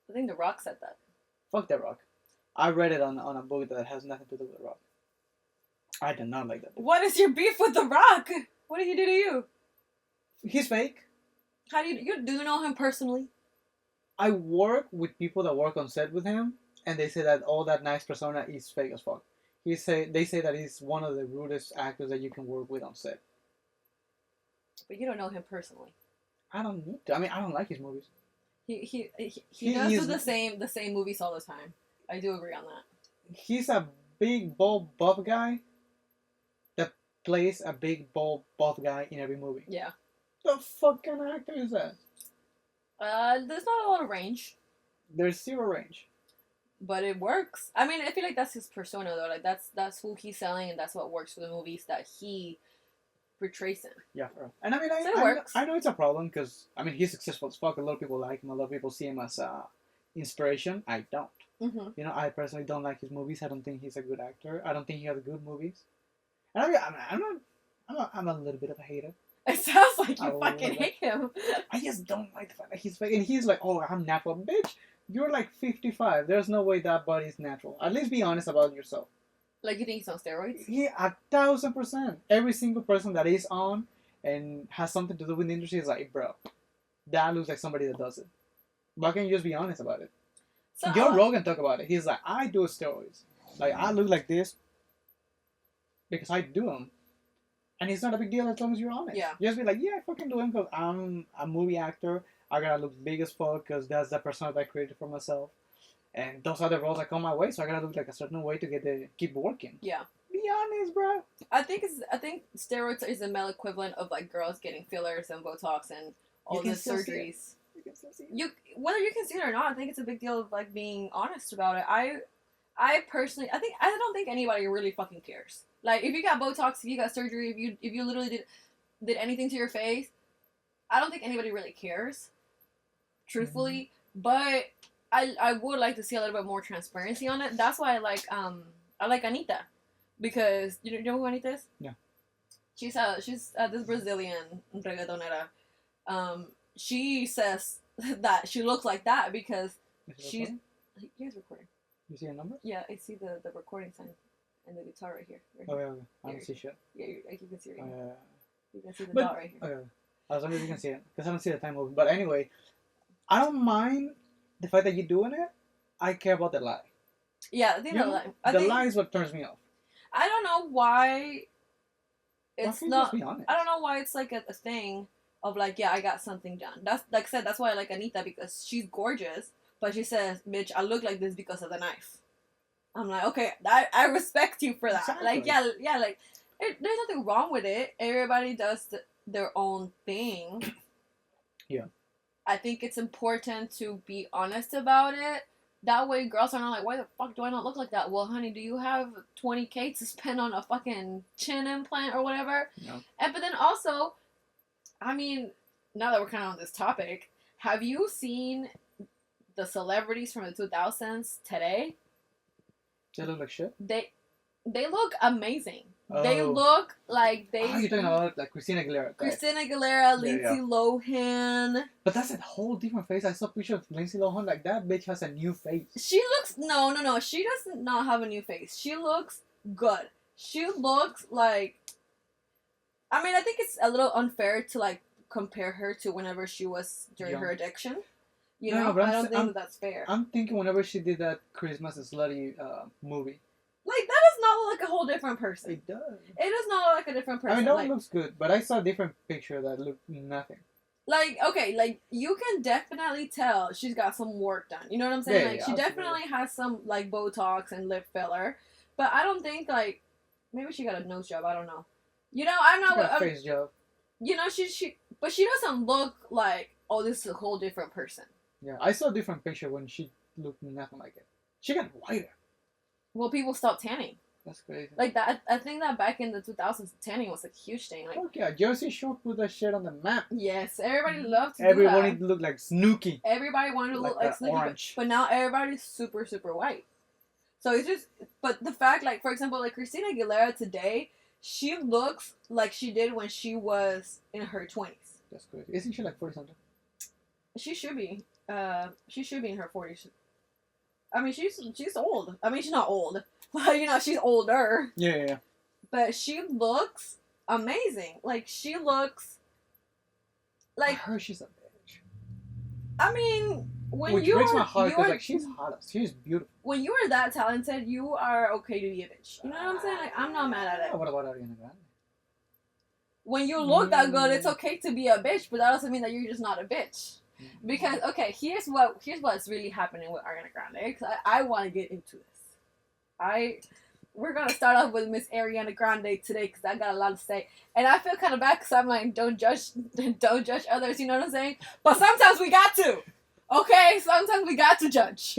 I think The Rock said that. Fuck The Rock. I read it on a book that has nothing to do with The Rock. I do not like that book. What is your beef with The Rock? What did he do to you? He's fake. How do you know him personally? I work with people that work on set with him, and they say that all that nice persona is fake as fuck. They say that he's one of the rudest actors that you can work with on set. But you don't know him personally. I don't need to. I mean, I don't like his movies. He does do the same movies all the time. I do agree on that. He's a big, bald, buff guy that plays a big, bald, buff guy in every movie. Yeah. The fuck kind of actor is that? There's not a lot of range. There's zero range. But it works. I mean, I feel like that's his persona though. Like that's who he's selling, and that's what works for the movies that he portrays in. Yeah, and I mean, I know it's a problem because I mean he's successful as fuck. A lot of people like him. A lot of people see him as inspiration. I don't. Mm-hmm. You know, I personally don't like his movies. I don't think he's a good actor. I don't think he has good movies. And I mean, I'm a little bit of a hater. It sounds like you fucking hate him. I just don't like the fact that he's fake. And he's like, oh, I'm natural. Bitch, you're like 55. There's no way that body's natural. At least be honest about yourself. Like, you think he's on steroids? Yeah, 1,000%. Every single person that is on and has something to do with the industry is like, bro, that looks like somebody that does it. Why can't you just be honest about it? So, Joe Rogan talk about it. He's like, I do steroids. Like, I look like this because I do them. And it's not a big deal as long as you're honest. Yeah. Just be like, yeah, I fucking do them because I'm a movie actor. I gotta look big as fuck because that's the persona that I created for myself. And those are the roles that come my way, so I gotta look like a certain way to keep working. Yeah. Be honest, bro. I think steroids is the male equivalent of like girls getting fillers and Botox and all the surgeries. Whether you can see it or not, I think it's a big deal of like being honest about it. I personally, I don't think anybody really fucking cares. Like, if you got Botox, if you got surgery, if you literally did anything to your face, I don't think anybody really cares, truthfully. Mm-hmm. But I would like to see a little bit more transparency on it. That's why I like Anitta, because you know who Anitta is? Yeah. She's this Brazilian reggaetonera. She says that she looks like that because she's. You guys recording? You see a number? Yeah, I see the recording sign. And the guitar right here. Oh, yeah. I don't see shit. Yeah, you can see it right here. You can see the dot right here. Okay. As long as you can see it. Because I don't see the time moving. But anyway, I don't mind the fact that you're doing it. I care about the lie. Yeah, I think the lie is what turns me off. I don't know why it's not... Be honest? I don't know why it's like a thing of like, yeah, I got something done. That's, like I said, that's why I like Anitta, because she's gorgeous. But she says, bitch, I look like this because of the knife. I'm like, okay, I respect you for that. Exactly. Like, yeah, like, there's nothing wrong with it. Everybody does their own thing. Yeah. I think it's important to be honest about it. That way, girls are not like, why the fuck do I not look like that? Well, honey, do you have $20K to spend on a fucking chin implant or whatever? No. But then also, I mean, now that we're kind of on this topic, have you seen the celebrities from the 2000s today? They look like shit? They look amazing. Oh. They look like they... Oh, you're talking about like Christina Aguilera. Christina Aguilera, Lindsay Lohan. But that's a whole different face. I saw a picture of Lindsay Lohan. Like, that bitch has a new face. She looks... No. She does not have a new face. She looks good. She looks like... I mean, I think it's a little unfair to, like, compare her to whenever she was during her addiction. You know, I don't think that's fair. I'm thinking whenever she did that Christmas Slutty movie. Like, that does not look like a whole different person. It does. It does not look like a different person. I mean, that one looks good, but I saw a different picture that looked nothing. Like, okay, like, you can definitely tell she's got some work done. You know what I'm saying? Yeah, like, she definitely has some, like, Botox and lip filler. But I don't think, like, maybe she got a nose job. I don't know. You know, I'm not... She got a face job. You know, but she doesn't look like, oh, this is a whole different person. Yeah, I saw a different picture when she looked nothing like it. She got whiter. Well, people stopped tanning. That's crazy. Like that, I think that back in the 2000s, tanning was a huge thing. Like, okay, Jersey Shore put that shit on the map. Yes, everybody loved to do that. Everybody wanted to look like Snooki. Everybody wanted to look like Snooki, orange. But now everybody's super, super white. So it's just, but the fact, like, for example, like Christina Aguilera today, she looks like she did when she was in her 20s. That's crazy. Isn't she like 40-something? She should be. She should be in her 40s. I mean, she's old. I mean, she's not old. But, you know, she's older. Yeah. But she looks amazing. Like, she looks... Like... I heard she's a bitch. I mean, Which breaks my heart, because, like, she's hot. She's beautiful. When you are that talented, you are okay to be a bitch. You know what I'm saying? Like, I'm not mad at it. What about Ariana Grande? When you look that good, it's okay to be a bitch, but that doesn't mean that you're just not a bitch. Because, okay, here's what's really happening with Ariana Grande, because I want to get into this. We're going to start off with Miss Ariana Grande today, because I got a lot to say. And I feel kind of bad, because I'm like, don't judge others, you know what I'm saying? But sometimes we got to. Okay? Sometimes we got to judge.